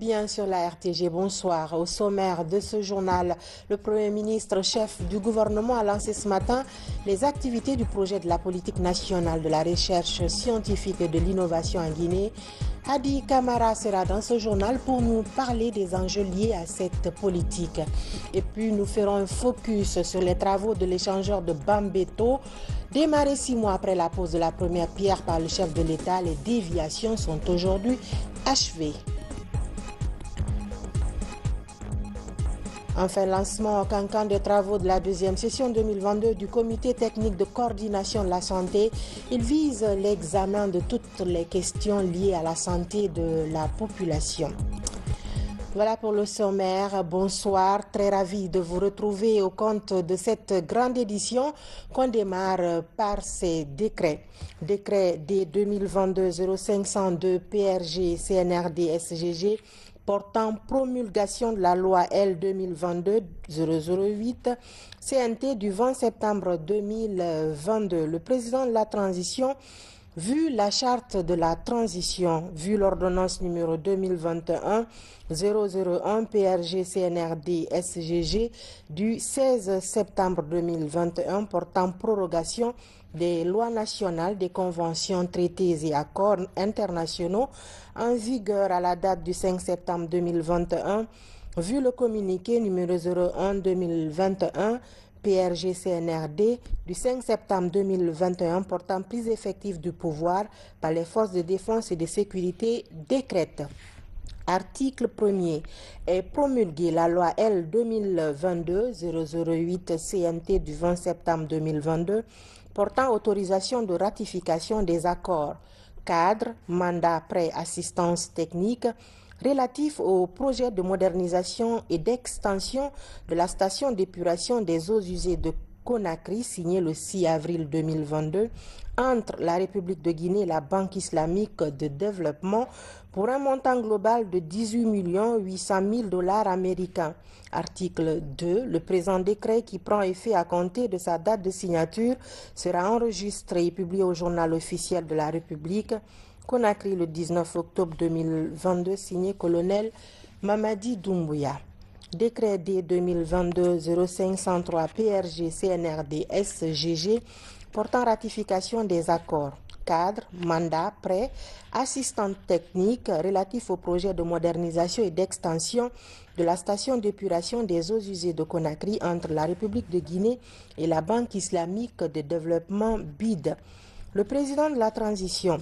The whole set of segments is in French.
bien sur la RTG, bonsoir. Au sommaire de ce journal, le Premier ministre, chef du gouvernement, a lancé ce matin les activités du projet de la politique nationale de la recherche scientifique et de l'innovation en Guinée. Hadi Kamara sera dans ce journal pour nous parler des enjeux liés à cette politique. Et puis nous ferons un focus sur les travaux de l'échangeur de Bambeto. Démarré 6 mois après la pose de la première pierre par le chef de l'État, les déviations sont aujourd'hui achevées. Enfin, lancement au cancan des travaux de la deuxième session 2022 du Comité technique de coordination de la santé. Il vise l'examen de toutes les questions liées à la santé de la population. Voilà pour le sommaire. Bonsoir, très ravi de vous retrouver au compte de cette grande édition qu'on démarre par ces décrets. Décret D 2022-0502 PRG CNRD SGG portant promulgation de la loi L 2022-008 CNT du 20 septembre 2022. Le président de la transition, vu la charte de la transition, vu l'ordonnance numéro 2021-001 PRG CNRD SGG du 16 septembre 2021 portant prorogation des lois nationales, des conventions, traités et accords internationaux en vigueur à la date du 5 septembre 2021, vu le communiqué numéro 01-2021 PRG-CNRD du 5 septembre 2021 portant prise effective du pouvoir par les forces de défense et de sécurité décrète. Article 1er est promulguée la loi L 2022-008 CNT du 20 septembre 2022 portant autorisation de ratification des accords cadre, mandat, prêt, assistance technique relatif au projet de modernisation et d'extension de la station d'épuration des eaux usées de Conakry, signé le 6 avril 2022 entre la République de Guinée et la Banque islamique de développement pour un montant global de 18 800 000 $ américains. Article 2. Le présent décret qui prend effet à compter de sa date de signature sera enregistré et publié au journal officiel de la République. Conakry le 19 octobre 2022, signé colonel Mamadi Doumbouya. Décret D 2022-0503 PRG CNRD SGG portant ratification des accords cadre, mandat, prêt, assistante technique relatif au projet de modernisation et d'extension de la station d'épuration des eaux usées de Conakry entre la République de Guinée et la Banque islamique de développement BID. Le président de la transition,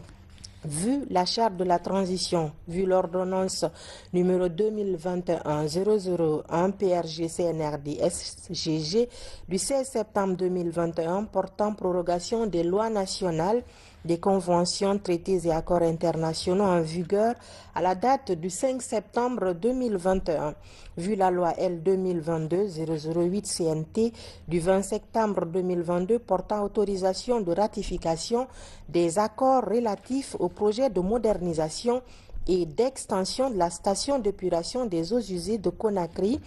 vu la charte de la transition, vu l'ordonnance numéro 2021-001 PRG CNRD SGG du 16 septembre 2021 portant prorogation des lois nationales, des conventions, traités et accords internationaux en vigueur à la date du 5 septembre 2021, vu la loi L 2022-008 CNT du 20 septembre 2022 portant autorisation de ratification des accords relatifs au projet de modernisation et d'extension de la station d'épuration des eaux usées de Conakry,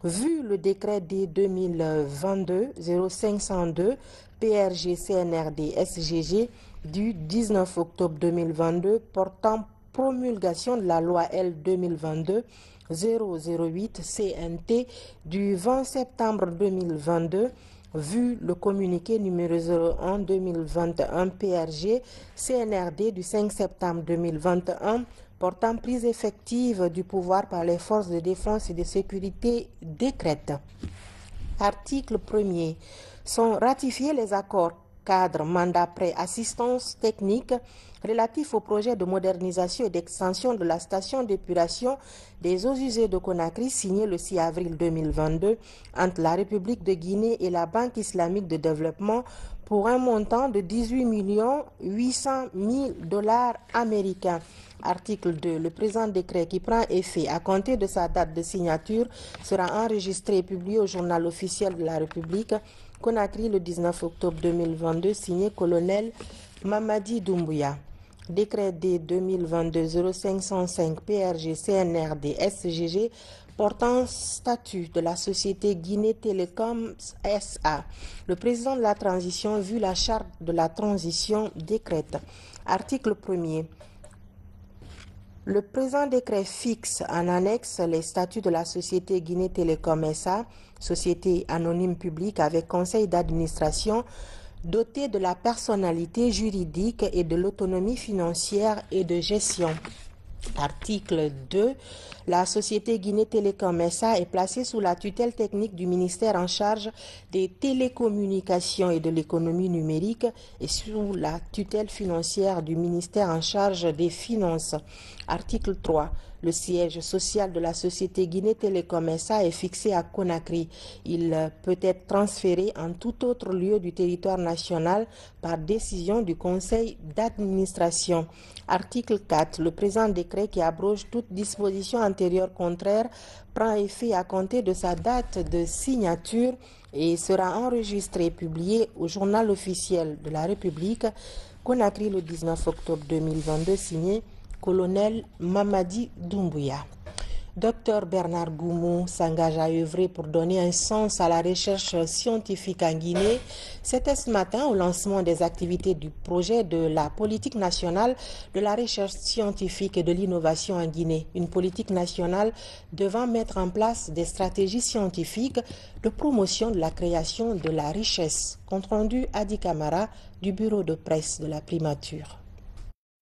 vu le décret D 2022-0502 PRG CNRD SGG du 19 octobre 2022 portant promulgation de la loi L 2022-008 CNT du 20 septembre 2022, vu le communiqué numéro 01-2021 PRG CNRD du 5 septembre 2021 portant prise effective du pouvoir par les forces de défense et de sécurité décrète. Article 1er. Sont ratifiés les accords cadre, mandat, prêt, assistance technique relatif au projet de modernisation et d'extension de la station d'épuration des eaux usées de Conakry, signé le 6 avril 2022 entre la République de Guinée et la Banque islamique de développement pour un montant de 18 800 000 $ américains. Article 2. Le présent décret qui prend effet à compter de sa date de signature sera enregistré et publié au journal officiel de la République. Conakry le 19 octobre 2022, signé colonel Mamadi Doumbouya. Décret D 2022-0505 PRG CNRD SGG portant statut de la société Guinée Télécom SA. Le président de la transition, vu la charte de la transition, décrète. Article 1er. Le présent décret fixe en annexe les statuts de la société Guinée Télécom SA, société anonyme publique avec conseil d'administration, dotée de la personnalité juridique et de l'autonomie financière et de gestion. Article 2. La société Guinée Télécom SA est placée sous la tutelle technique du ministère en charge des télécommunications et de l'économie numérique et sous la tutelle financière du ministère en charge des finances. Article 3. Le siège social de la société Guinée Télécom SA est fixé à Conakry. Il peut être transféré en tout autre lieu du territoire national par décision du conseil d'administration. Article 4. Le présent décret qui abroge toute disposition antérieure contraire prend effet à compter de sa date de signature et sera enregistré et publié au journal officiel de la République, Conakry le 19 octobre 2022, signé Colonel Mamadi Doumbouya. Dr Bernard Goumou s'engage à œuvrer pour donner un sens à la recherche scientifique en Guinée. C'était ce matin au lancement des activités du projet de la politique nationale de la recherche scientifique et de l'innovation en Guinée. Une politique nationale devant mettre en place des stratégies scientifiques de promotion de la création de la richesse. Compte rendu Adi Camara du bureau de presse de la primature.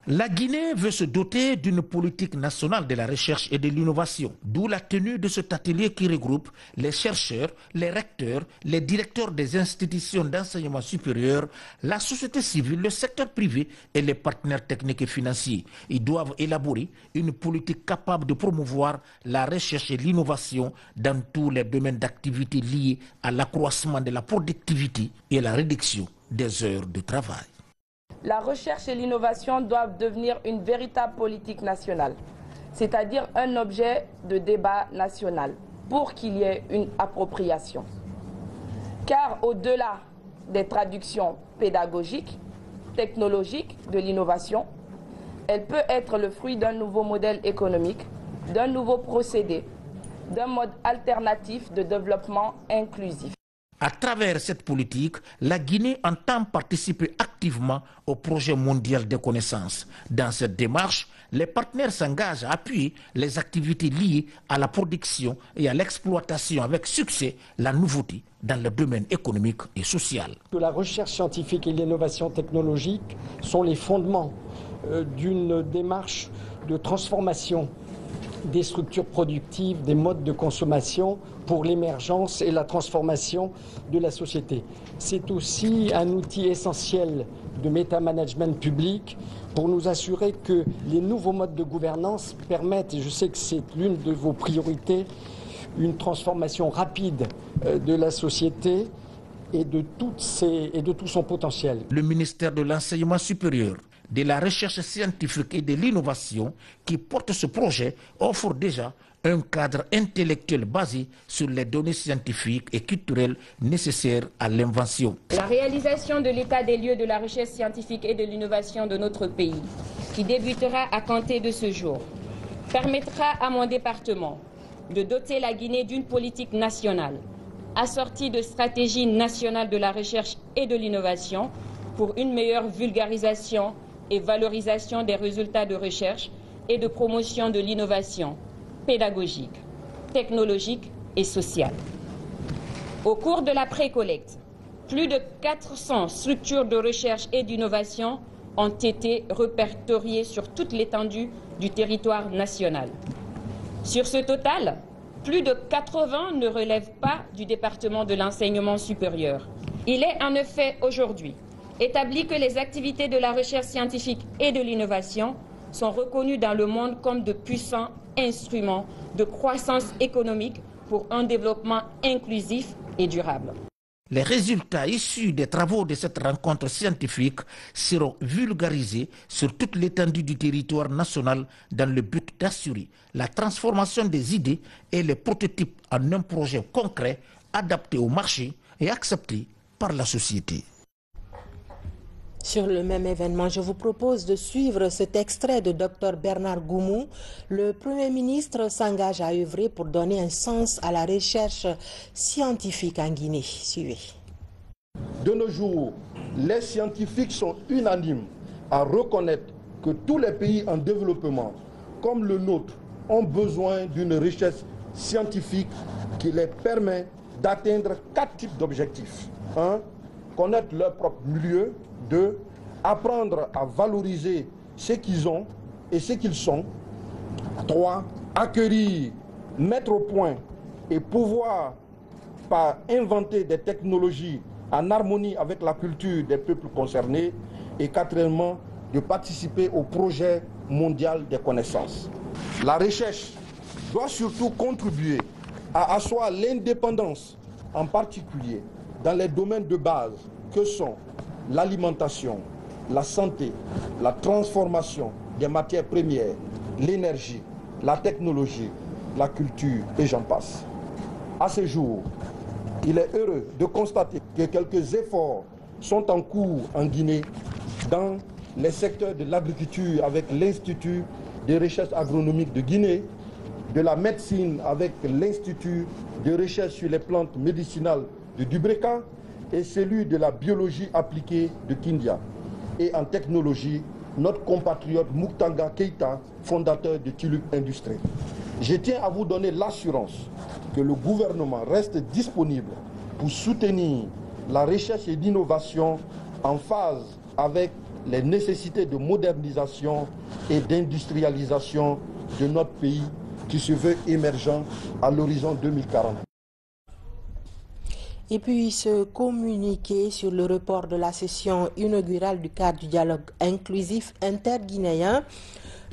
La Guinée veut se doter d'une politique nationale de la recherche et de l'innovation, d'où la tenue de cet atelier qui regroupe les chercheurs, les recteurs, les directeurs des institutions d'enseignement supérieur, la société civile, le secteur privé et les partenaires techniques et financiers. Ils doivent élaborer une politique capable de promouvoir la recherche et l'innovation dans tous les domaines d'activité liés à l'accroissement de la productivité et la réduction des heures de travail. La recherche et l'innovation doivent devenir une véritable politique nationale, c'est-à-dire un objet de débat national, pour qu'il y ait une appropriation. Car au-delà des traductions pédagogiques, technologiques de l'innovation, elle peut être le fruit d'un nouveau modèle économique, d'un nouveau procédé, d'un mode alternatif de développement inclusif. À travers cette politique, la Guinée entend participer activement au projet mondial de connaissances. Dans cette démarche, les partenaires s'engagent à appuyer les activités liées à la production et à l'exploitation avec succès la nouveauté dans le domaine économique et social. La recherche scientifique et l'innovation technologique sont les fondements d'une démarche de transformation des structures productives, des modes de consommation pour l'émergence et la transformation de la société. C'est aussi un outil essentiel de méta-management public pour nous assurer que les nouveaux modes de gouvernance permettent, et je sais que c'est l'une de vos priorités, une transformation rapide de la société et de tout son potentiel. Le ministère de l'Enseignement supérieur, de la recherche scientifique et de l'innovation qui porte ce projet offre déjà un cadre intellectuel basé sur les données scientifiques et culturelles nécessaires à l'invention. La réalisation de l'état des lieux de la recherche scientifique et de l'innovation de notre pays, qui débutera à compter de ce jour, permettra à mon département de doter la Guinée d'une politique nationale, assortie de stratégies nationales de la recherche et de l'innovation pour une meilleure vulgarisation et valorisation des résultats de recherche et de promotion de l'innovation pédagogique, technologique et sociale. Au cours de la précollecte, plus de 400 structures de recherche et d'innovation ont été répertoriées sur toute l'étendue du territoire national. Sur ce total, plus de 80 ne relèvent pas du département de l'enseignement supérieur. Il est en effet aujourd'hui établi que les activités de la recherche scientifique et de l'innovation sont reconnues dans le monde comme de puissants instruments de croissance économique pour un développement inclusif et durable. Les résultats issus des travaux de cette rencontre scientifique seront vulgarisés sur toute l'étendue du territoire national dans le but d'assurer la transformation des idées et les prototypes en un projet concret adapté au marché et accepté par la société. Sur le même événement, je vous propose de suivre cet extrait de Dr Bernard Goumou. Le Premier ministre s'engage à œuvrer pour donner un sens à la recherche scientifique en Guinée. Suivez. De nos jours, les scientifiques sont unanimes à reconnaître que tous les pays en développement comme le nôtre ont besoin d'une richesse scientifique qui les permet d'atteindre 4 types d'objectifs. 1. Connaître leur propre milieu. 2. Apprendre à valoriser ce qu'ils ont et ce qu'ils sont. 3. Acquérir, mettre au point et pouvoir par inventer des technologies en harmonie avec la culture des peuples concernés. Et quatrièmement, de participer au projet mondial des connaissances. La recherche doit surtout contribuer à asseoir l'indépendance, en particulier dans les domaines de base que sont l'alimentation, la santé, la transformation des matières premières, l'énergie, la technologie, la culture et j'en passe. À ce jour, il est heureux de constater que quelques efforts sont en cours en Guinée dans les secteurs de l'agriculture avec l'Institut de recherche agronomique de Guinée, de la médecine avec l'Institut de recherche sur les plantes médicinales de Dubreka et celui de la biologie appliquée de Kindia. Et en technologie, notre compatriote Muktanga Keita, fondateur de Tulup Industries. Je tiens à vous donner l'assurance que le gouvernement reste disponible pour soutenir la recherche et l'innovation en phase avec les nécessités de modernisation et d'industrialisation de notre pays qui se veut émergent à l'horizon 2040. Et puis se communiquer sur le report de la session inaugurale du cadre du dialogue inclusif interguinéen.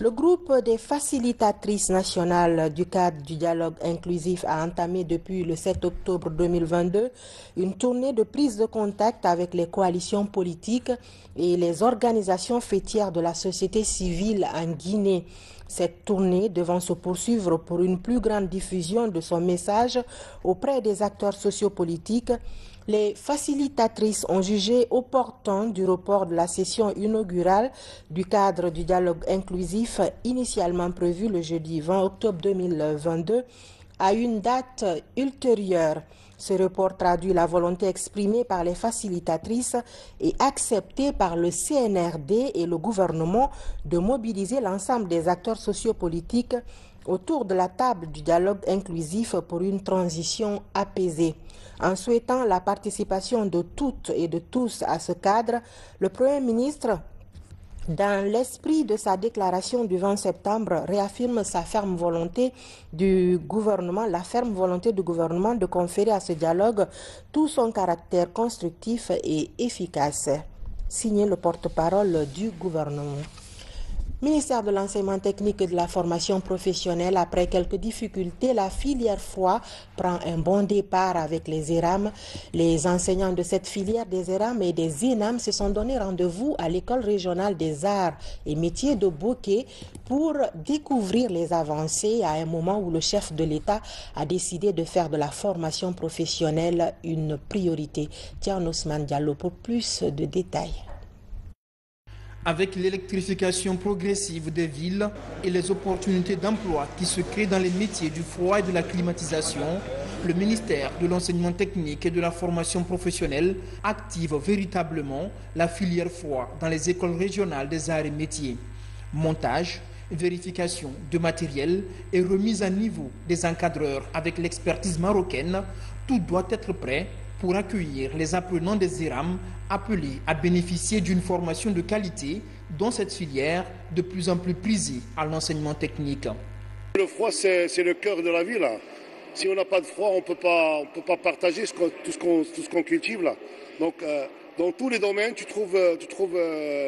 Le groupe des facilitatrices nationales du cadre du dialogue inclusif a entamé depuis le 7 octobre 2022 une tournée de prise de contact avec les coalitions politiques et les organisations fêtières de la société civile en Guinée. Cette tournée devant se poursuivre pour une plus grande diffusion de son message auprès des acteurs sociopolitiques, les facilitatrices ont jugé opportun du report de la session inaugurale du cadre du dialogue inclusif initialement prévu le jeudi 20 octobre 2022 à une date ultérieure. Ce report traduit la volonté exprimée par les facilitatrices et acceptée par le CNRD et le gouvernement de mobiliser l'ensemble des acteurs sociopolitiques autour de la table du dialogue inclusif pour une transition apaisée. En souhaitant la participation de toutes et de tous à ce cadre, le Premier ministre, dans l'esprit de sa déclaration du 20 septembre, réaffirme la ferme volonté du gouvernement de conférer à ce dialogue tout son caractère constructif et efficace. Signé le porte-parole du gouvernement. Ministère de l'enseignement technique et de la formation professionnelle, après quelques difficultés, la filière froid prend un bon départ avec les ERAM. Les enseignants de cette filière des ERAM et des ENAM se sont donné rendez-vous à l'école régionale des arts et métiers de Bokeh pour découvrir les avancées à un moment où le chef de l'État a décidé de faire de la formation professionnelle une priorité. Tiens, Ousmane Diallo pour plus de détails. Avec l'électrification progressive des villes et les opportunités d'emploi qui se créent dans les métiers du froid et de la climatisation, le ministère de l'enseignement technique et de la formation professionnelle active véritablement la filière froid dans les écoles régionales des arts et métiers. Montage, vérification de matériel et remise à niveau des encadreurs avec l'expertise marocaine, tout doit être prêt pour accueillir les apprenants des ERAM appelés à bénéficier d'une formation de qualité dans cette filière de plus en plus prisée à l'enseignement technique. Le froid, c'est le cœur de la vie, là. Si on n'a pas de froid, on ne peut pas partager tout ce qu'on cultive, là. Donc, dans tous les domaines, tu trouves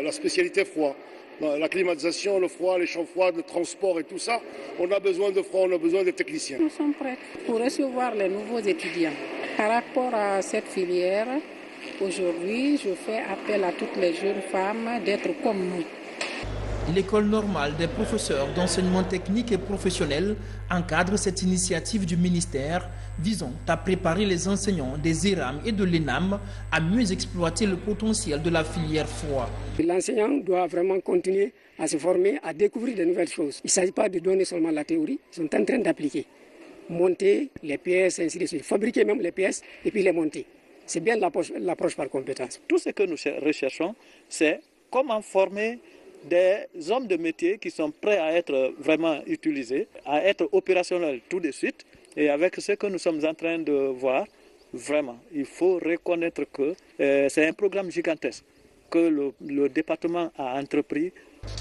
la spécialité froid. La climatisation, le froid, les champs froids, le transport et tout ça, on a besoin de froid, on a besoin de techniciens. Nous sommes prêts pour recevoir les nouveaux étudiants. Par rapport à cette filière, aujourd'hui, je fais appel à toutes les jeunes femmes d'être comme nous. L'école normale des professeurs d'enseignement technique et professionnel encadre cette initiative du ministère visant à préparer les enseignants des ERAM et de l'ENAM à mieux exploiter le potentiel de la filière froid. L'enseignant doit vraiment continuer à se former, à découvrir de nouvelles choses. Il ne s'agit pas de donner seulement la théorie, ils sont en train d'appliquer. Monter les pièces, ainsi de suite. Fabriquer même les pièces et puis les monter. C'est bien l'approche par compétence. Tout ce que nous recherchons, c'est comment former des hommes de métier qui sont prêts à être vraiment utilisés, à être opérationnels tout de suite. Et avec ce que nous sommes en train de voir, vraiment, il faut reconnaître que c'est un programme gigantesque que le département a entrepris.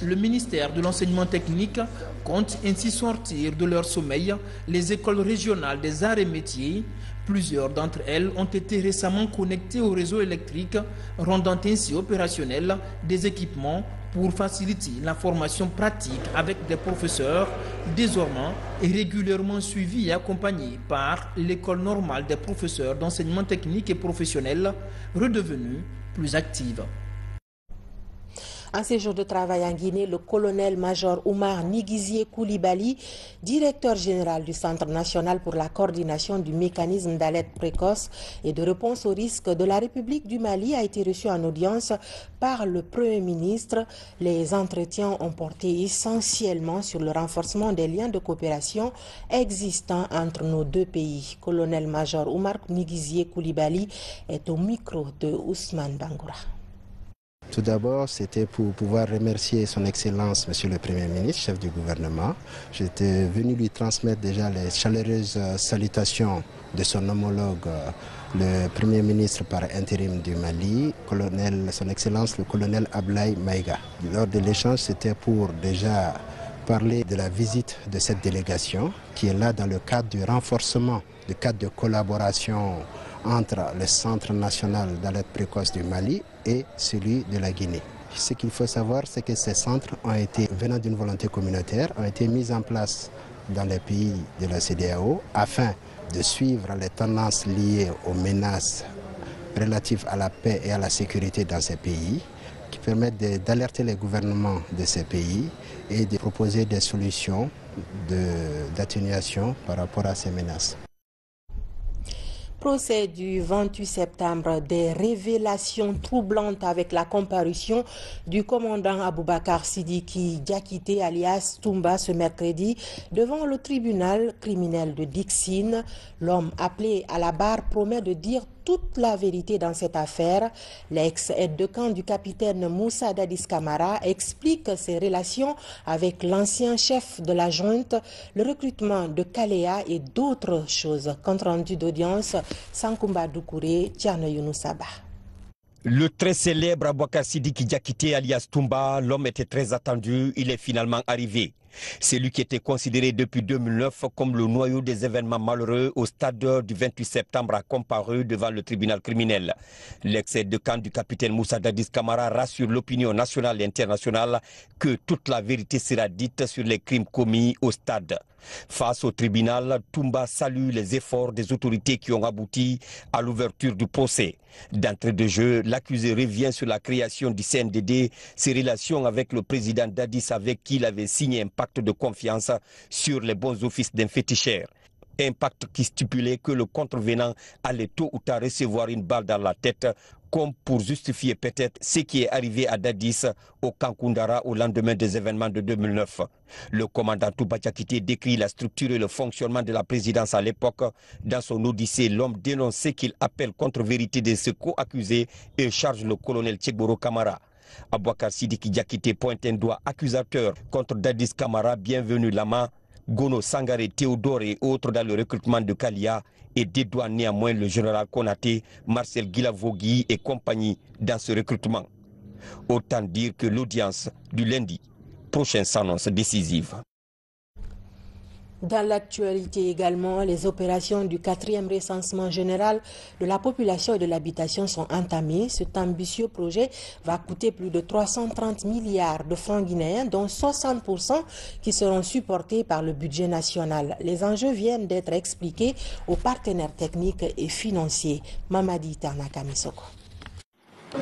Le ministère de l'enseignement technique compte ainsi sortir de leur sommeil les écoles régionales des arts et métiers. Plusieurs d'entre elles ont été récemment connectées au réseau électrique, rendant ainsi opérationnels des équipements pour faciliter la formation pratique avec des professeurs, désormais régulièrement suivis et accompagnés par l'école normale des professeurs d'enseignement technique et professionnel, redevenue plus active. En séjour de travail en Guinée, le colonel-major Oumar Niguizié Koulibaly, directeur général du Centre national pour la coordination du mécanisme d'alerte précoce et de réponse aux risques de la République du Mali, a été reçu en audience par le Premier ministre. Les entretiens ont porté essentiellement sur le renforcement des liens de coopération existants entre nos deux pays. Colonel-major Oumar Niguizié Koulibaly est au micro de Ousmane Bangoura. Tout d'abord, c'était pour pouvoir remercier son Excellence, Monsieur le Premier ministre, chef du gouvernement. J'étais venu lui transmettre déjà les chaleureuses salutations de son homologue, le Premier ministre par intérim du Mali, son Excellence le colonel Ablaye Maïga. Lors de l'échange, c'était pour déjà parler de la visite de cette délégation qui est là dans le cadre du renforcement, du cadre de collaboration entre le Centre national d'alerte précoce du Mali et celui de la Guinée. Ce qu'il faut savoir, c'est que ces centres ont été, venant d'une volonté communautaire, ont été mis en place dans les pays de la CEDEAO afin de suivre les tendances liées aux menaces relatives à la paix et à la sécurité dans ces pays, qui permettent d'alerter les gouvernements de ces pays et de proposer des solutions d'atténuation par rapport à ces menaces. Procès du 28 septembre, des révélations troublantes avec la comparution du commandant Aboubakar Sidiki Diakité alias Toumba ce mercredi devant le tribunal criminel de Dixine. L'homme appelé à la barre promet de dire toute la vérité dans cette affaire. L'ex-aide de camp du capitaine Moussa Dadis Camara explique ses relations avec l'ancien chef de la junte, le recrutement de Kaléa et d'autres choses. Compte rendu d'audience, Sankumba Doukouré, Tiana Younoussaba. Le très célèbre Aboubakar Sidiki Diakité alias Toumba, l'homme était très attendu, il est finalement arrivé. C'est lui qui était considéré depuis 2009 comme le noyau des événements malheureux au stade du 28 septembre a comparu devant le tribunal criminel. L'ex-aide de camp du capitaine Moussa Dadis Camara rassure l'opinion nationale et internationale que toute la vérité sera dite sur les crimes commis au stade. Face au tribunal, Toumba salue les efforts des autorités qui ont abouti à l'ouverture du procès. D'entrée de jeu, l'accusé revient sur la création du CNDD, ses relations avec le président Dadis avec qui il avait signé un pacte de confiance sur les bons offices d'un féticheur. Un pacte qui stipulait que le contrevenant allait tôt ou tard recevoir une balle dans la tête, comme pour justifier peut-être ce qui est arrivé à Dadis au camp Koundara au lendemain des événements de 2009. Le commandant Toumba Diakité décrit la structure et le fonctionnement de la présidence à l'époque. Dans son odyssée, l'homme dénonce ce qu'il appelle contre-vérité de ses co-accusés et charge le colonel Tchegboro Camara. Aboubakar Sidiki Diakité pointe un doigt accusateur contre Dadis Camara, Bienvenu Lama, Gono Sangaré, Théodore et autres dans le recrutement de Kalia et dédouane néanmoins le général Konaté, Marcel Guilavogui et compagnie dans ce recrutement. Autant dire que l'audience du lundi prochain s'annonce décisive. Dans l'actualité également, les opérations du 4e recensement général de la population et de l'habitation sont entamées. Cet ambitieux projet va coûter plus de 330 milliards de francs guinéens, dont 60% qui seront supportés par le budget national. Les enjeux viennent d'être expliqués aux partenaires techniques et financiers. Mamadi Tanaka Misoko.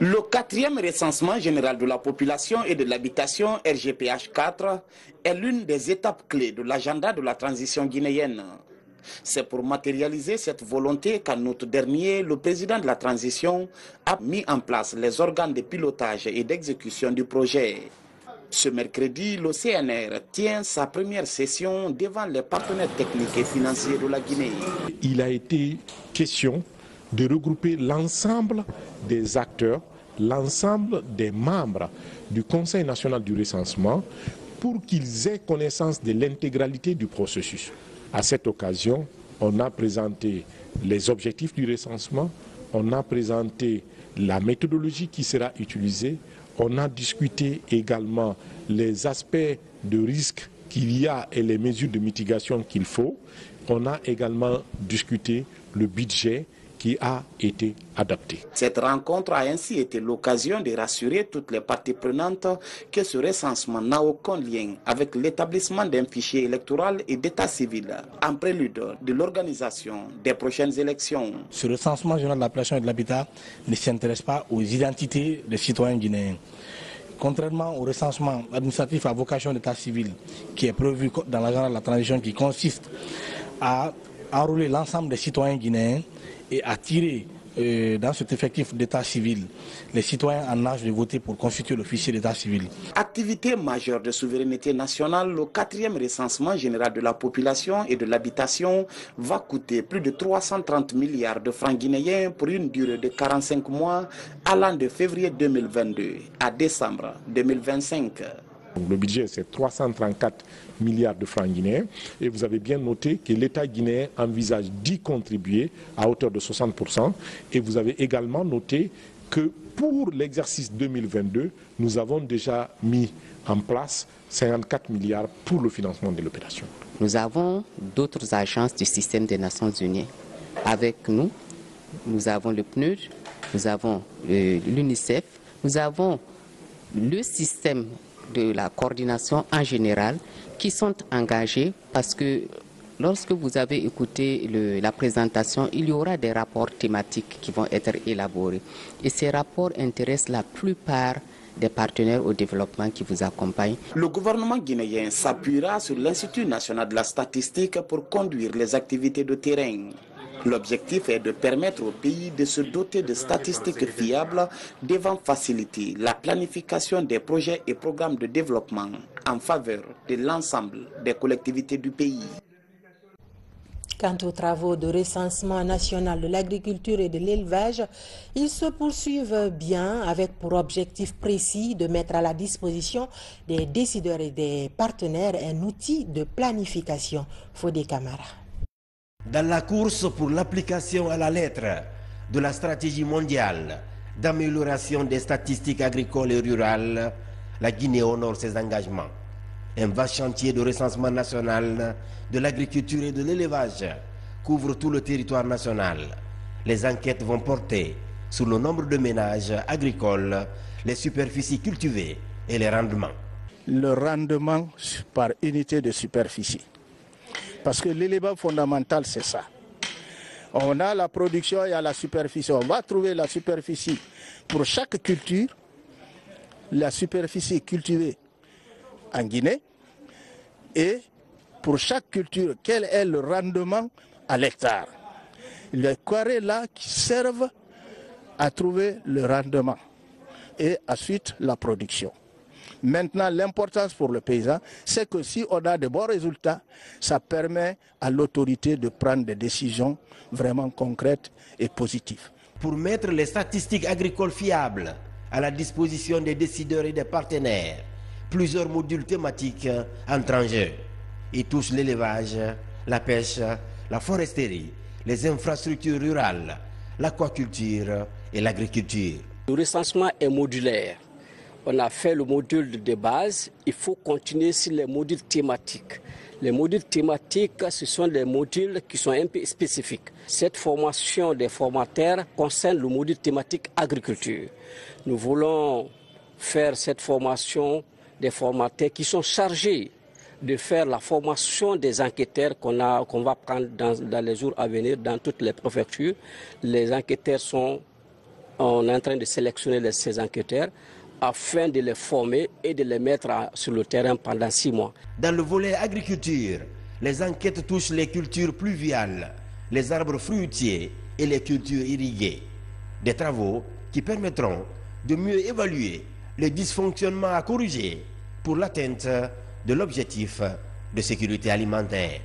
Le 4e recensement général de la population et de l'habitation RGPH 4 est l'une des étapes clés de l'agenda de la transition guinéenne. C'est pour matérialiser cette volonté qu'en août dernier, le président de la transition a mis en place les organes de pilotage et d'exécution du projet. Ce mercredi, le CNR tient sa première session devant les partenaires techniques et financiers de la Guinée. Il a été question de regrouper l'ensemble des acteurs l'ensemble des membres du Conseil national du recensement pour qu'ils aient connaissance de l'intégralité du processus. À cette occasion, on a présenté les objectifs du recensement, on a présenté la méthodologie qui sera utilisée, on a discuté également les aspects de risque qu'il y a et les mesures de mitigation qu'il faut. On a également discuté le budget qui a été adopté. Cette rencontre a ainsi été l'occasion de rassurer toutes les parties prenantes que ce recensement n'a aucun lien avec l'établissement d'un fichier électoral et d'état civil en prélude de l'organisation des prochaines élections. Ce recensement général de la population et de l'habitat ne s'intéresse pas aux identités des citoyens guinéens. Contrairement au recensement administratif à vocation d'état civil qui est prévu dans l'agenda de la transition, qui consiste à enrôler l'ensemble des citoyens guinéens et à tirer dans cet effectif d'état civil les citoyens en âge de voter pour constituer le fichier d'état civil. Activité majeure de souveraineté nationale, le 4e recensement général de la population et de l'habitation va coûter plus de 330 milliards de francs guinéens pour une durée de 45 mois allant de février 2022 à décembre 2025. Le budget, c'est 334 milliards de francs guinéens. Et vous avez bien noté que l'État guinéen envisage d'y contribuer à hauteur de 60%. Et vous avez également noté que pour l'exercice 2022, nous avons déjà mis en place 54 milliards pour le financement de l'opération. Nous avons d'autres agences du système des Nations Unies avec nous. Nous avons le PNUD, nous avons l'UNICEF, nous avons le système de la coordination en général qui sont engagés parce que lorsque vous avez écouté la présentation, il y aura des rapports thématiques qui vont être élaborés. Et ces rapports intéressent la plupart des partenaires au développement qui vous accompagnent. Le gouvernement guinéen s'appuiera sur l'Institut national de la statistique pour conduire les activités de terrain. L'objectif est de permettre au pays de se doter de statistiques fiables devant faciliter la planification des projets et programmes de développement en faveur de l'ensemble des collectivités du pays. Quant aux travaux de recensement national de l'agriculture et de l'élevage, ils se poursuivent bien avec pour objectif précis de mettre à la disposition des décideurs et des partenaires un outil de planification. Fodé Camara. Dans la course pour l'application à la lettre de la stratégie mondiale d'amélioration des statistiques agricoles et rurales, la Guinée honore ses engagements. Un vaste chantier de recensement national de l'agriculture et de l'élevage couvre tout le territoire national. Les enquêtes vont porter sur le nombre de ménages agricoles, les superficies cultivées et les rendements. Le rendement par unité de superficie. Parce que l'élément fondamental, c'est ça. On a la production et la superficie. On va trouver la superficie pour chaque culture, la superficie cultivée en Guinée, et pour chaque culture, quel est le rendement à l'hectare. Il y a des carrés là qui servent à trouver le rendement et ensuite la production. Maintenant, l'importance pour le paysan, c'est que si on a de bons résultats, ça permet à l'autorité de prendre des décisions vraiment concrètes et positives. Pour mettre les statistiques agricoles fiables à la disposition des décideurs et des partenaires, plusieurs modules thématiques entrent en jeu. Ils touchent l'élevage, la pêche, la foresterie, les infrastructures rurales, l'aquaculture et l'agriculture. Le recensement est modulaire. On a fait le module de base, il faut continuer sur les modules thématiques. Les modules thématiques, ce sont des modules qui sont un peu spécifiques. Cette formation des formateurs concerne le module thématique agriculture. Nous voulons faire cette formation des formateurs qui sont chargés de faire la formation des enquêteurs qu'on va prendre dans les jours à venir dans toutes les préfectures. Les enquêteurs on est en train de sélectionner ces enquêteurs afin de les former et de les mettre sur le terrain pendant 6 mois. Dans le volet agriculture, les enquêtes touchent les cultures pluviales, les arbres fruitiers et les cultures irriguées. Des travaux qui permettront de mieux évaluer les dysfonctionnements à corriger pour l'atteinte de l'objectif de sécurité alimentaire.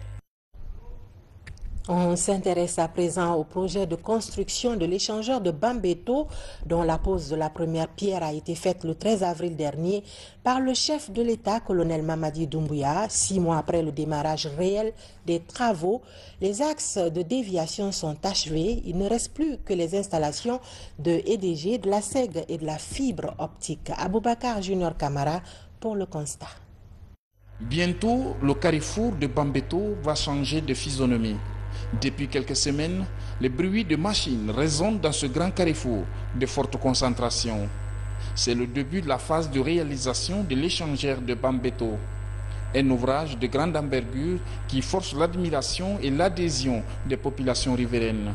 On s'intéresse à présent au projet de construction de l'échangeur de Bambeto, dont la pose de la première pierre a été faite le 13 avril dernier par le chef de l'État, colonel Mamadi Doumbouya. 6 mois après le démarrage réel des travaux, les axes de déviation sont achevés. Il ne reste plus que les installations de EDG, de la SEG et de la fibre optique. Aboubakar Junior Camara pour le constat. Bientôt, le carrefour de Bambeto va changer de physionomie. Depuis quelques semaines, les bruits de machines résonnent dans ce grand carrefour de forte concentration. C'est le début de la phase de réalisation de l'échangeur de Bambeto, un ouvrage de grande envergure qui force l'admiration et l'adhésion des populations riveraines.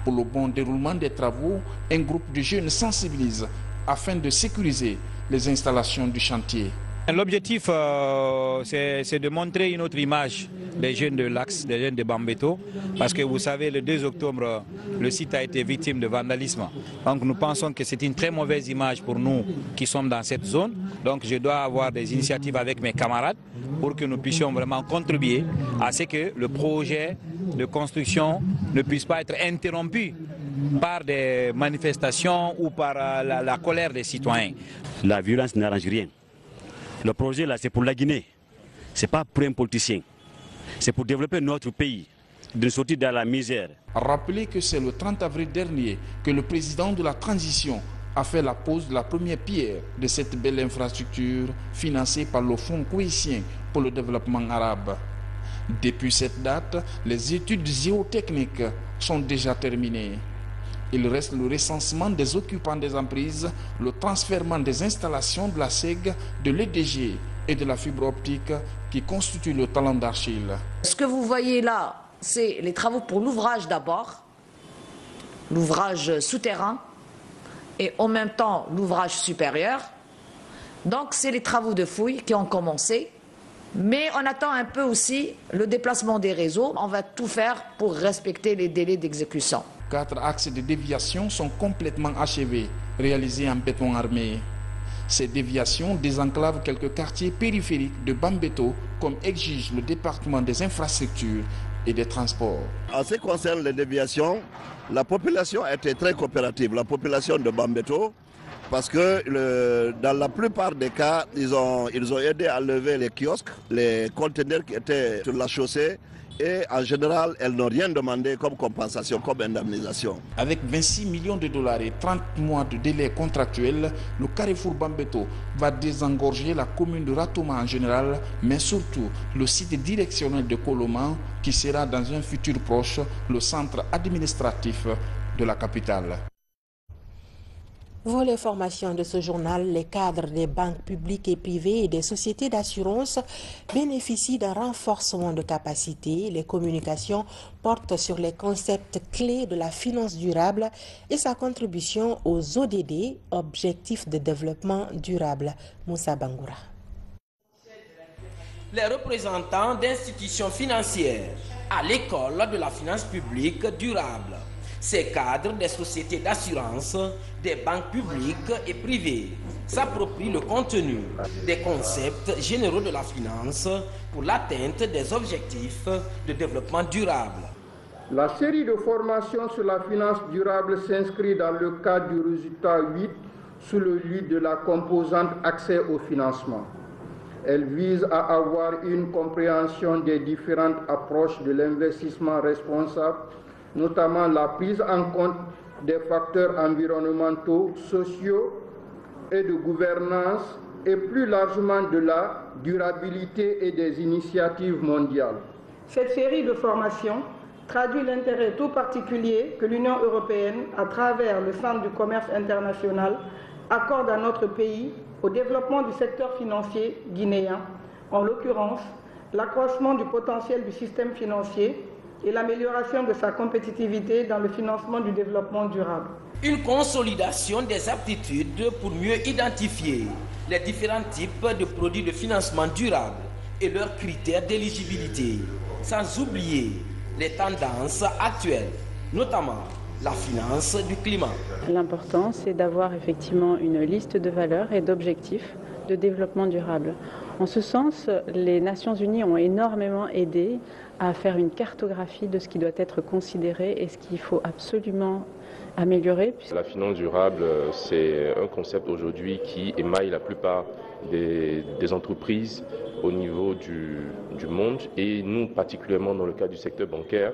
Pour le bon déroulement des travaux, un groupe de jeunes sensibilise afin de sécuriser les installations du chantier. L'objectif, c'est de montrer une autre image des jeunes de l'Axe, des jeunes de Bambeto, parce que vous savez, le 2 octobre, le site a été victime de vandalisme. Donc nous pensons que c'est une très mauvaise image pour nous qui sommes dans cette zone. Donc je dois avoir des initiatives avec mes camarades pour que nous puissions vraiment contribuer à ce que le projet de construction ne puisse pas être interrompu par des manifestations ou par la colère des citoyens. La violence n'arrange rien. Le projet là, c'est pour la Guinée, ce n'est pas pour un politicien, c'est pour développer notre pays, de sortir de la misère. Rappelez que c'est le 30 avril dernier que le président de la transition a fait la pose de la première pierre de cette belle infrastructure financée par le Fonds cohésien pour le développement arabe. Depuis cette date, les études géotechniques sont déjà terminées. Il reste le recensement des occupants des emprises, le transfèrement des installations de la SEG, de l'EDG et de la fibre optique qui constituent le talent d'Achille. Ce que vous voyez là, c'est les travaux pour l'ouvrage d'abord, l'ouvrage souterrain et en même temps l'ouvrage supérieur. Donc c'est les travaux de fouilles qui ont commencé. Mais on attend un peu aussi le déplacement des réseaux. On va tout faire pour respecter les délais d'exécution. 4 axes de déviation sont complètement achevés, réalisés en béton armé. Ces déviations désenclavent quelques quartiers périphériques de Bambeto, comme exige le département des infrastructures et des transports. En ce qui concerne les déviations, la population a été très coopérative, la population de Bambeto, parce que dans la plupart des cas, ils ont aidé à lever les kiosques, les conteneurs qui étaient sur la chaussée, et en général, elles n'ont rien demandé comme compensation, comme indemnisation. Avec 26 millions de dollars et 30 mois de délai contractuel, le carrefour Bambeto va désengorger la commune de Ratoma en général, mais surtout le site directionnel de Koloma, qui sera dans un futur proche le centre administratif de la capitale. Volet formation de ce journal, les cadres des banques publiques et privées et des sociétés d'assurance bénéficient d'un renforcement de capacité. Les communications portent sur les concepts clés de la finance durable et sa contribution aux ODD, Objectifs de développement durable. Moussa Bangoura. Les représentants d'institutions financières à l'école de la finance publique durable. Ces cadres des sociétés d'assurance, des banques publiques et privées s'approprient le contenu des concepts généraux de la finance pour l'atteinte des objectifs de développement durable. La série de formations sur la finance durable s'inscrit dans le cadre du résultat 8 sous le lead de la composante accès au financement. Elle vise à avoir une compréhension des différentes approches de l'investissement responsable, notamment la prise en compte des facteurs environnementaux, sociaux et de gouvernance, et plus largement de la durabilité et des initiatives mondiales. Cette série de formations traduit l'intérêt tout particulier que l'Union européenne, à travers le Centre du commerce international, accorde à notre pays au développement du secteur financier guinéen, en l'occurrence l'accroissement du potentiel du système financier et l'amélioration de sa compétitivité dans le financement du développement durable. Une consolidation des aptitudes pour mieux identifier les différents types de produits de financement durable et leurs critères d'éligibilité, sans oublier les tendances actuelles, notamment la finance du climat. L'important, c'est d'avoir effectivement une liste de valeurs et d'objectifs de développement durable. En ce sens, les Nations Unies ont énormément aidé à faire une cartographie de ce qui doit être considéré et ce qu'il faut absolument améliorer. La finance durable, c'est un concept aujourd'hui qui émaille la plupart des entreprises au niveau du monde, et nous, particulièrement dans le cas du secteur bancaire,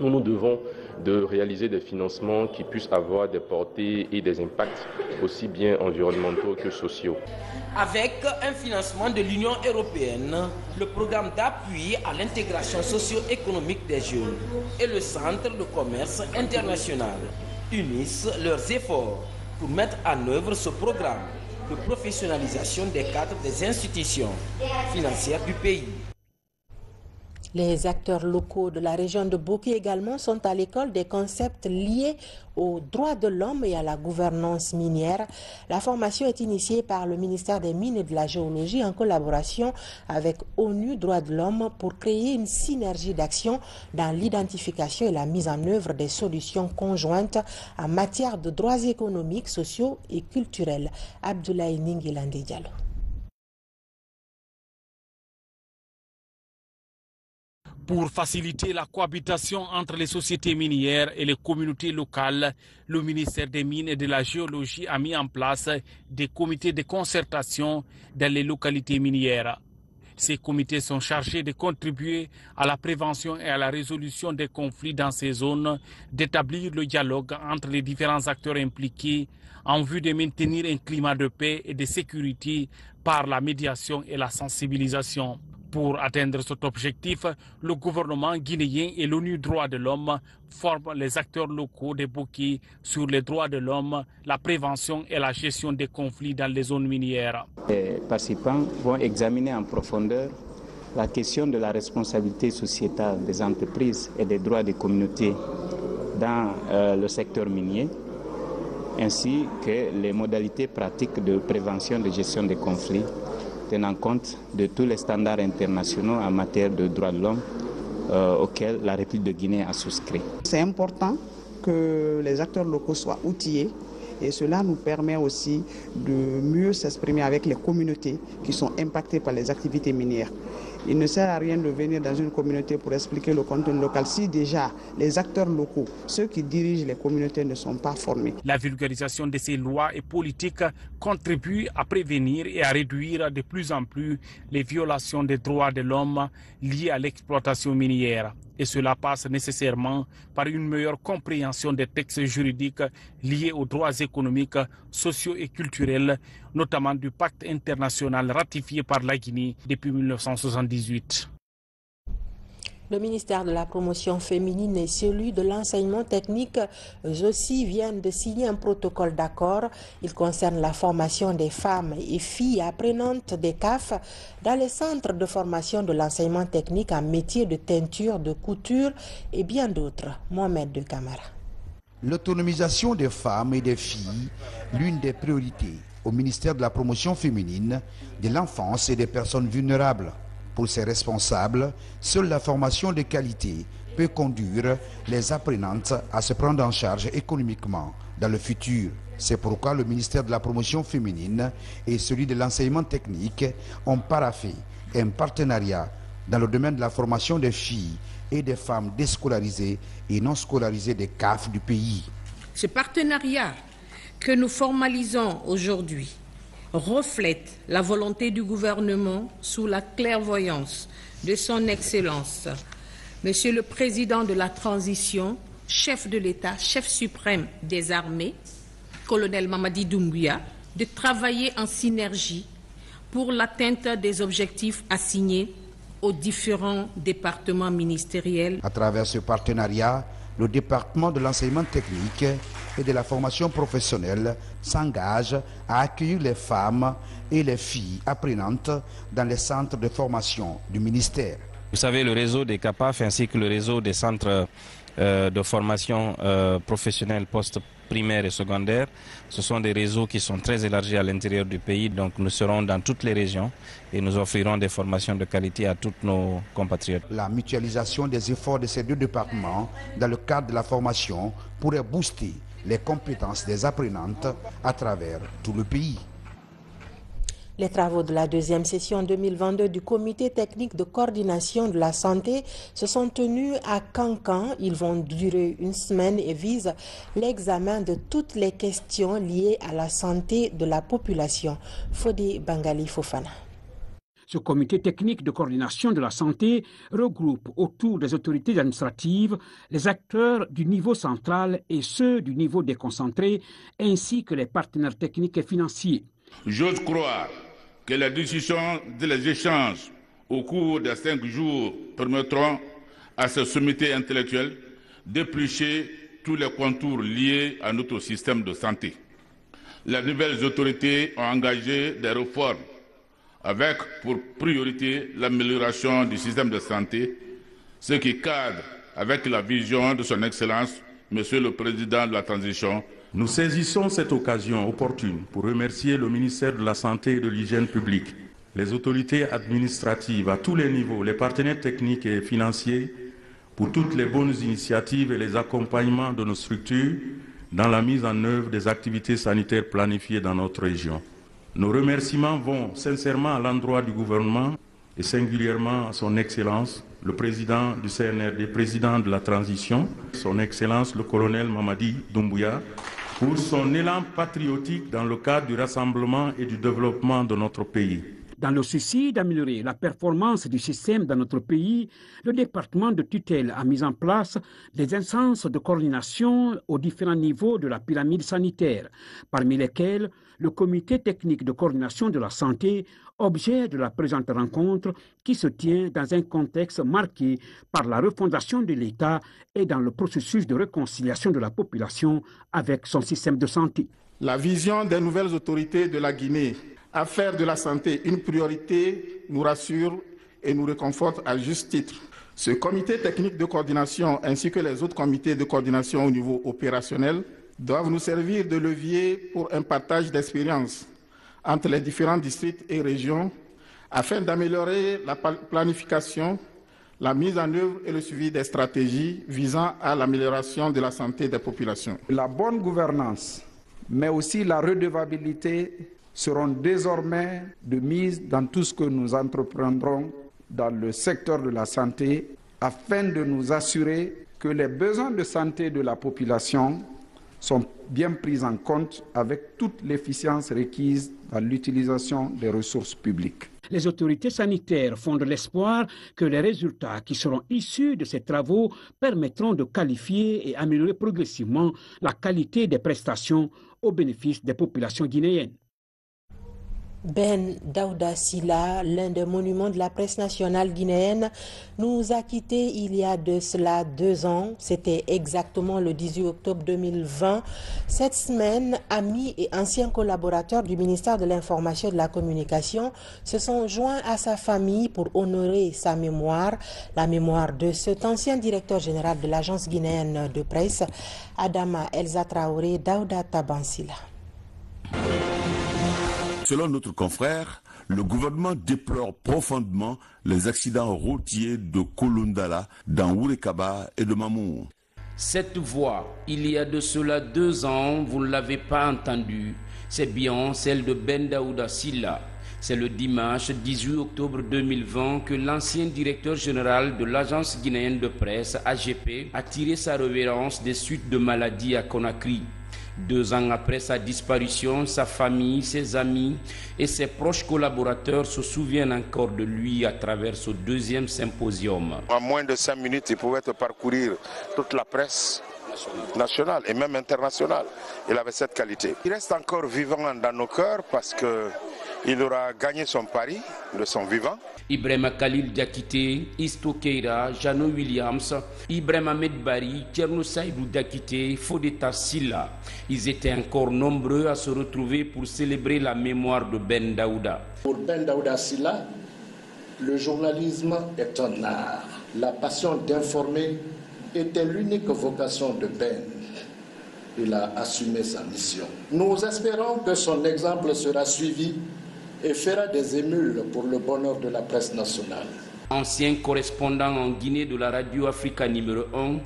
nous devons de réaliser des financements qui puissent avoir des portées et des impacts aussi bien environnementaux que sociaux. Avec un financement de l'Union européenne, le programme d'appui à l'intégration socio-économique des jeunes et le Centre de commerce international unissent leurs efforts pour mettre en œuvre ce programme de professionnalisation des cadres des institutions financières du pays. Les acteurs locaux de la région de Boki également sont à l'école des concepts liés aux droits de l'homme et à la gouvernance minière. La formation est initiée par le ministère des Mines et de la Géologie en collaboration avec ONU Droits de l'Homme pour créer une synergie d'action dans l'identification et la mise en œuvre des solutions conjointes en matière de droits économiques, sociaux et culturels. Abdoulaye Ningilande Diallo. Pour faciliter la cohabitation entre les sociétés minières et les communautés locales, le ministère des Mines et de la Géologie a mis en place des comités de concertation dans les localités minières. Ces comités sont chargés de contribuer à la prévention et à la résolution des conflits dans ces zones, d'établir le dialogue entre les différents acteurs impliqués en vue de maintenir un climat de paix et de sécurité par la médiation et la sensibilisation. Pour atteindre cet objectif, le gouvernement guinéen et l'ONU Droits de l'Homme forment les acteurs locaux de Boki sur les droits de l'homme, la prévention et la gestion des conflits dans les zones minières. Les participants vont examiner en profondeur la question de la responsabilité sociétale des entreprises et des droits des communautés dans le secteur minier, ainsi que les modalités pratiques de prévention et de gestion des conflits, tenant compte de tous les standards internationaux en matière de droits de l'homme auxquels la République de Guinée a souscrit. C'est important que les acteurs locaux soient outillés et cela nous permet aussi de mieux s'exprimer avec les communautés qui sont impactées par les activités minières. Il ne sert à rien de venir dans une communauté pour expliquer le contenu local si déjà les acteurs locaux, ceux qui dirigent les communautés, ne sont pas formés. La vulgarisation de ces lois et politiques contribue à prévenir et à réduire de plus en plus les violations des droits de l'homme liées à l'exploitation minière. Et cela passe nécessairement par une meilleure compréhension des textes juridiques liés aux droits économiques, sociaux et culturels, notamment du pacte international ratifié par la Guinée depuis 1978. Le ministère de la Promotion féminine et celui de l'enseignement technique aussi viennent de signer un protocole d'accord. Il concerne la formation des femmes et filles apprenantes des CAF dans les centres de formation de l'enseignement technique en métiers de teinture, de couture et bien d'autres. Mohamed De Camara. L'autonomisation des femmes et des filles, l'une des priorités au ministère de la Promotion féminine, de l'enfance et des personnes vulnérables. Pour ces responsables, seule la formation de qualité peut conduire les apprenantes à se prendre en charge économiquement dans le futur. C'est pourquoi le ministère de la Promotion féminine et celui de l'enseignement technique ont paraphé un partenariat dans le domaine de la formation des filles et des femmes déscolarisées et non scolarisées des CAF du pays. Ce partenariat que nous formalisons aujourd'hui reflète la volonté du gouvernement sous la clairvoyance de son Excellence, Monsieur le Président de la Transition, chef de l'État, chef suprême des armées, colonel Mamadi Doumbouya, de travailler en synergie pour l'atteinte des objectifs assignés aux différents départements ministériels. À travers ce partenariat, le département de l'enseignement technique et de la formation professionnelle s'engage à accueillir les femmes et les filles apprenantes dans les centres de formation du ministère. Vous savez, le réseau des CAPAF ainsi que le réseau des centres de formation professionnelle post-primaire et secondaire. Ce sont des réseaux qui sont très élargis à l'intérieur du pays, donc nous serons dans toutes les régions et nous offrirons des formations de qualité à tous nos compatriotes. La mutualisation des efforts de ces deux départements dans le cadre de la formation pourrait booster les compétences des apprenantes à travers tout le pays. Les travaux de la deuxième session 2022 du comité technique de coordination de la santé se sont tenus à Kankan. Ils vont durer une semaine et visent l'examen de toutes les questions liées à la santé de la population. Fodé Bangali Fofana. Ce comité technique de coordination de la santé regroupe autour des autorités administratives les acteurs du niveau central et ceux du niveau déconcentré, ainsi que les partenaires techniques et financiers. J'ose croire que les décisions et les échanges au cours des 5 jours permettront à ce sommet intellectuel d'éplucher tous les contours liés à notre système de santé. Les nouvelles autorités ont engagé des réformes avec pour priorité l'amélioration du système de santé, ce qui cadre avec la vision de son Excellence, Monsieur le Président de la Transition. Nous saisissons cette occasion opportune pour remercier le ministère de la Santé et de l'Hygiène publique, les autorités administratives à tous les niveaux, les partenaires techniques et financiers pour toutes les bonnes initiatives et les accompagnements de nos structures dans la mise en œuvre des activités sanitaires planifiées dans notre région. Nos remerciements vont sincèrement à l'endroit du gouvernement et singulièrement à son Excellence, le président du CNRD, président de la transition, son Excellence le colonel Mamadi Doumbouya, pour son élan patriotique dans le cadre du rassemblement et du développement de notre pays. Dans le souci d'améliorer la performance du système dans notre pays, le département de tutelle a mis en place des instances de coordination aux différents niveaux de la pyramide sanitaire, parmi lesquelles le comité technique de coordination de la santé, objet de la présente rencontre qui se tient dans un contexte marqué par la refondation de l'État et dans le processus de réconciliation de la population avec son système de santé. La vision des nouvelles autorités de la Guinée à faire de la santé une priorité nous rassure et nous réconforte à juste titre. Ce comité technique de coordination ainsi que les autres comités de coordination au niveau opérationnel doivent nous servir de levier pour un partage d'expériences entre les différents districts et régions afin d'améliorer la planification, la mise en œuvre et le suivi des stratégies visant à l'amélioration de la santé des populations. La bonne gouvernance, mais aussi la redevabilité seront désormais de mise dans tout ce que nous entreprendrons dans le secteur de la santé afin de nous assurer que les besoins de santé de la population sont bien pris en compte avec toute l'efficience requise dans l'utilisation des ressources publiques. Les autorités sanitaires font de l'espoir que les résultats qui seront issus de ces travaux permettront de qualifier et améliorer progressivement la qualité des prestations au bénéfice des populations guinéennes. Ben Daouda Silla, l'un des monuments de la presse nationale guinéenne, nous a quittés il y a de cela 2 ans. C'était exactement le 18 octobre 2020. Cette semaine, amis et anciens collaborateurs du ministère de l'Information et de la Communication se sont joints à sa famille pour honorer sa mémoire, la mémoire de cet ancien directeur général de l'agence guinéenne de presse, Adama Elsa Traoré Daouda Tabansila. Selon notre confrère, le gouvernement déplore profondément les accidents routiers de Kolondala, dans Ourekaba et de Mamou. Cette voix, il y a de cela 2 ans, vous ne l'avez pas entendue. C'est bien celle de Ben Daouda Silla. C'est le dimanche 18 octobre 2020 que l'ancien directeur général de l'agence guinéenne de presse, AGP, a tiré sa révérence des suites de maladie à Conakry. 2 ans après sa disparition, sa famille, ses amis et ses proches collaborateurs se souviennent encore de lui à travers ce 2e symposium. En moins de 5 minutes, il pouvait parcourir toute la presse nationale et même internationale. Il avait cette qualité. Il reste encore vivant dans nos cœurs parce qu'il aura gagné son pari de son vivant. Ibrahima Khalil Diakité, Isto Keira, Jano Williams, Ibrahima Ahmed Bari, Tcherno Saïdou Diakité, Fodeta Silla. Ils étaient encore nombreux à se retrouver pour célébrer la mémoire de Ben Daouda. Pour Ben Daouda Silla, le journalisme est un art. La passion d'informer était l'unique vocation de Ben. Il a assumé sa mission. Nous espérons que son exemple sera suivi et fera des émules pour le bonheur de la presse nationale. Ancien correspondant en Guinée de la Radio Africa numéro 1,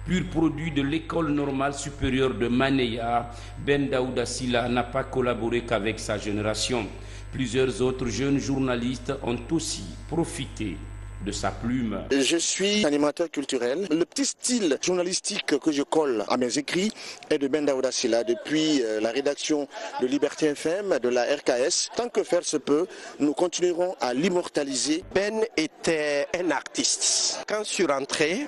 pur produit de l'école normale supérieure de Manéa, Ben Daouda Sylla n'a pas collaboré qu'avec sa génération. Plusieurs autres jeunes journalistes ont aussi profité de sa plume. Je suis animateur culturel. Le petit style journalistique que je colle à mes écrits est de Ben Daouda Sylla depuis la rédaction de Liberté FM, de la RKS. Tant que faire se peut, nous continuerons à l'immortaliser. Ben était un artiste. Quand je suis rentré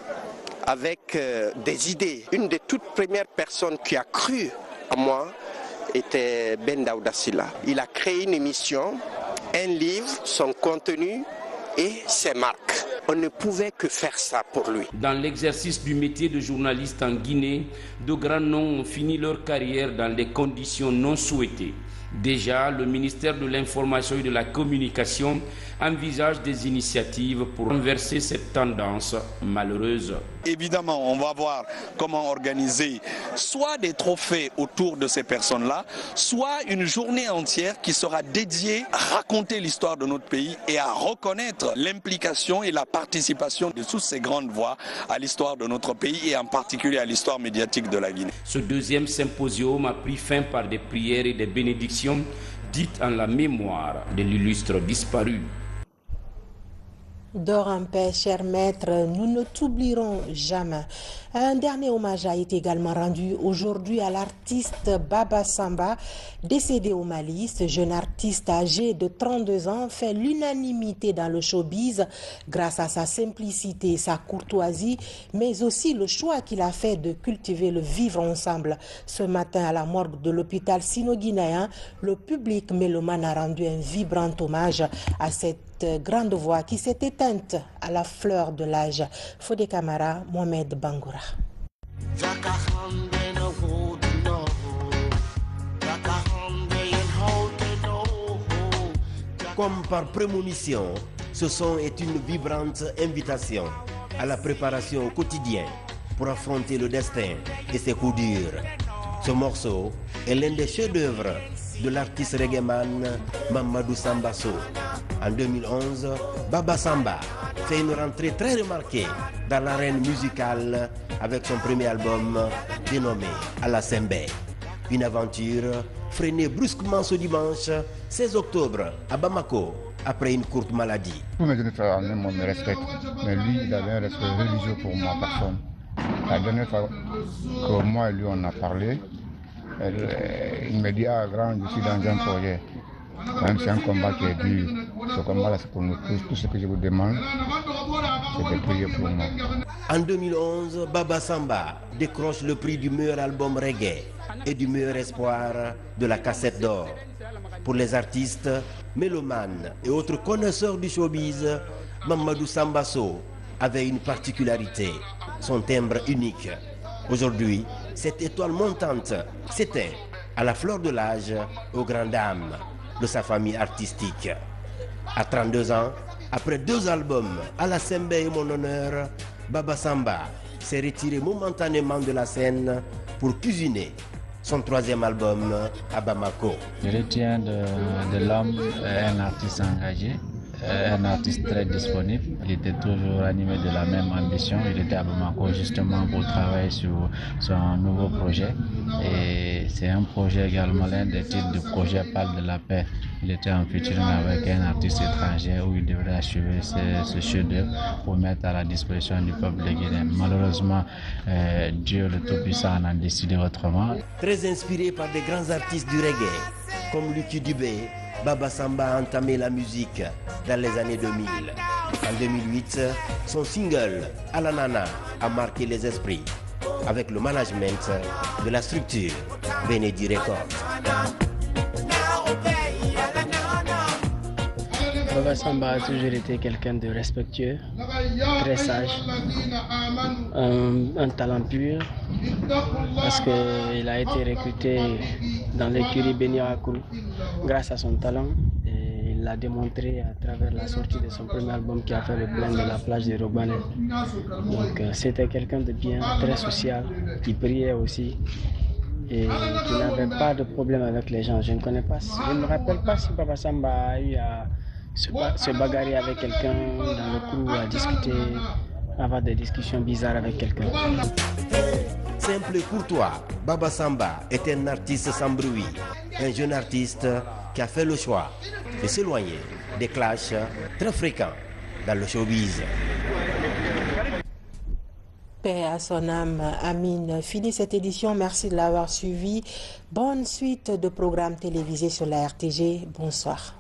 avec des idées, une des toutes premières personnes qui a cru à moi était Ben Daouda Sylla. Il a créé une émission, un livre, son contenu et ses marques. On ne pouvait que faire ça pour lui. Dans l'exercice du métier de journaliste en Guinée, de grands noms ont fini leur carrière dans des conditions non souhaitées. Déjà, le ministère de l'Information et de la Communication envisage des initiatives pour renverser cette tendance malheureuse. Évidemment, on va voir comment organiser soit des trophées autour de ces personnes-là, soit une journée entière qui sera dédiée à raconter l'histoire de notre pays et à reconnaître l'implication et la participation de toutes ces grandes voix à l'histoire de notre pays et en particulier à l'histoire médiatique de la Guinée. Ce deuxième symposium a pris fin par des prières et des bénédictions dites en la mémoire de l'illustre disparu. Dors en paix, cher maître, nous ne t'oublierons jamais. Un dernier hommage a été également rendu aujourd'hui à l'artiste Baba Samba, décédé au Mali. Ce jeune artiste âgé de 32 ans fait l'unanimité dans le showbiz grâce à sa simplicité, sa courtoisie, mais aussi le choix qu'il a fait de cultiver le vivre ensemble. Ce matin, à la morgue de l'hôpital sino-guinéen, le public mélomane a rendu un vibrant hommage à cette grande voix qui s'est éteinte à la fleur de l'âge. Fodé Camara, Mohamed Bangoura. Comme par prémonition, ce son est une vibrante invitation à la préparation au quotidien pour affronter le destin et ses coups durs. Ce morceau est l'un des chefs-d'œuvre de l'artiste reggaeman Mamadou Sambasso. En 2011, Baba Samba fait une rentrée très remarquée dans l'arène musicale avec son premier album dénommé Alasembe. Une aventure freinée brusquement ce dimanche 16 octobre à Bamako après une courte maladie. Tous mes auditeurs me respectent, mais lui, il avait un respect religieux pour ma personne. La dernière fois que moi et lui on a parlé, il me dit « Ah grand, je suis dans un projet. Même si c'est un combat qui est dur, ce combat-là c'est pour nous tous. Tout ce que je vous demande, c'est de prier pour moi. » En 2011, Baba Samba décroche le prix du meilleur album reggae et du meilleur espoir de la cassette d'or. Pour les artistes, mélomanes et autres connaisseurs du showbiz, Mamadou Sambasso avait une particularité, son timbre unique. Aujourd'hui, cette étoile montante s'éteint à la fleur de l'âge aux grandes dames de sa famille artistique. À 32 ans, après 2 albums, Alasembe et Mon Honneur, Baba Samba s'est retiré momentanément de la scène pour cuisiner son 3e album à Bamako. Je retiens de l'homme un artiste engagé, un artiste très disponible. Il était toujours animé de la même ambition. Il était à Bamako justement pour travailler sur son nouveau projet. Et c'est un projet également, l'un des titres du projet parle de la paix. Il était en featuring avec un artiste étranger où il devrait achever ce chef-d'œuvre pour mettre à la disposition du peuple de Guinée. Malheureusement, Dieu le Tout-Puissant en a décidé autrement. Très inspiré par des grands artistes du reggae comme Lucky Dubé, Baba Samba a entamé la musique dans les années 2000. En 2008, son single « Alanana » a marqué les esprits avec le management de la structure Benedi Records. Baba Samba a toujours été quelqu'un de respectueux, très sage, un talent pur, parce qu'il a été recruté dans l'écurie Beni Rakul grâce à son talent. Et il l'a démontré à travers la sortie de son premier album qui a fait le plein de la plage de Robanet. Donc c'était quelqu'un de bien, très social, qui priait aussi et qui n'avait pas de problème avec les gens. Je ne me rappelle pas si Baba Samba a eu à se bagarrer avec quelqu'un dans le crew, à discuter, avoir des discussions bizarres avec quelqu'un. Simple et courtois, Baba Samba est un artiste sans bruit, un jeune artiste qui a fait le choix de s'éloigner des clashs très fréquents dans le showbiz. Paix à son âme, Amine. Fini cette édition, merci de l'avoir suivi. Bonne suite de programmes télévisés sur la RTG. Bonsoir.